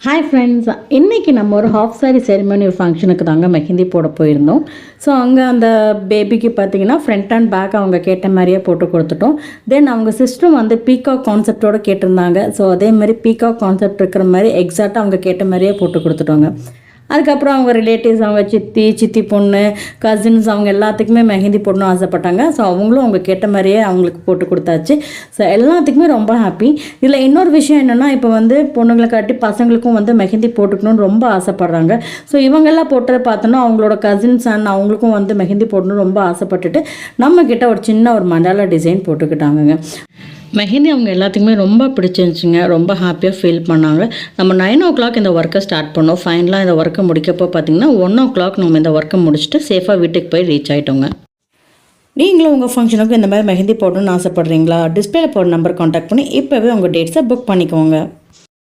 Hi friends, இன்றைக்கி நம்ம ஒரு ஹாஃப் சாரி செரிமனி ஒரு ஃபங்க்ஷனுக்கு தாங்க மெஹந்தி போட போயிருந்தோம். ஸோ அங்கே அந்த பேபிக்கு பார்த்தீங்கன்னா ஃப்ரண்ட் அண்ட் பேக் அவங்க கேட்ட மாதிரியே போட்டு கொடுத்துட்டோம். தென் அவங்க சிஸ்டரும் வந்து பீகாக் கான்செப்டோடு கேட்டிருந்தாங்க. ஸோ அதே மாதிரி பீகாக் கான்செப்ட் இருக்கிற மாதிரி எக்ஸாக்டாக அவங்க கேட்ட மாதிரியே போட்டு கொடுத்துட்டோங்க. அதுக்கப்புறம் அவங்க ரிலேட்டிவ்ஸ், அவங்க சித்தி பொண்ணு, கசின்ஸ் அவங்க எல்லாத்துக்குமே மெஹந்தி போடணும்னு ஆசைப்பட்டாங்க. ஸோ அவங்களும் அவங்க கேட்ட மாதிரியே அவங்களுக்கு போட்டு கொடுத்தாச்சு. ஸோ எல்லாத்துக்குமே ரொம்ப ஹாப்பி. இதில் இன்னொரு விஷயம் என்னென்னா, இப்போ வந்து பொண்ணுங்களை காட்டி பசங்களுக்கும் வந்து மெஹந்தி போட்டுக்கணும்னு ரொம்ப ஆசைப்பட்றாங்க. ஸோ இவங்கெல்லாம் போட்டதை பார்த்தோன்னா அவங்களோட கசின்ஸ் அண்ட் அவங்களுக்கும் வந்து மெஹந்தி போடணும்னு ரொம்ப ஆசைப்பட்டுட்டு நம்மக்கிட்ட ஒரு சின்ன ஒரு மண்டாலா டிசைன் போட்டுக்கிட்டாங்கங்க. மெஹந்தி அவங்க எல்லாத்துக்குமே ரொம்ப பிடிச்சிருந்துச்சுங்க. ரொம்ப ஹாப்பியாக ஃபீல் பண்ணாங்க. நம்ம 9 o'clock இந்த ஒர்க்கை ஸ்டார்ட் பண்ணோம். ஃபைனலாக இந்த ஒர்க்கை முடிக்கப்போ பார்த்திங்கன்னா 1 o'clock நம்ம இந்த ஒர்க்கை முடிச்சுட்டு சேஃபாக வீட்டுக்கு போய் ரீச் ஆகிட்டோங்க. நீங்களும் உங்கள் ஃபங்க்ஷனுக்கு இந்த மாதிரி மெஹந்தி போடணும்னு ஆசைப்பட்றீங்களா? டிஸ்பிளேல போடுற நம்பர் காண்டாக்ட் பண்ணி இப்போவே உங்கள் டேட்ஸை புக் பண்ணிக்கோங்க.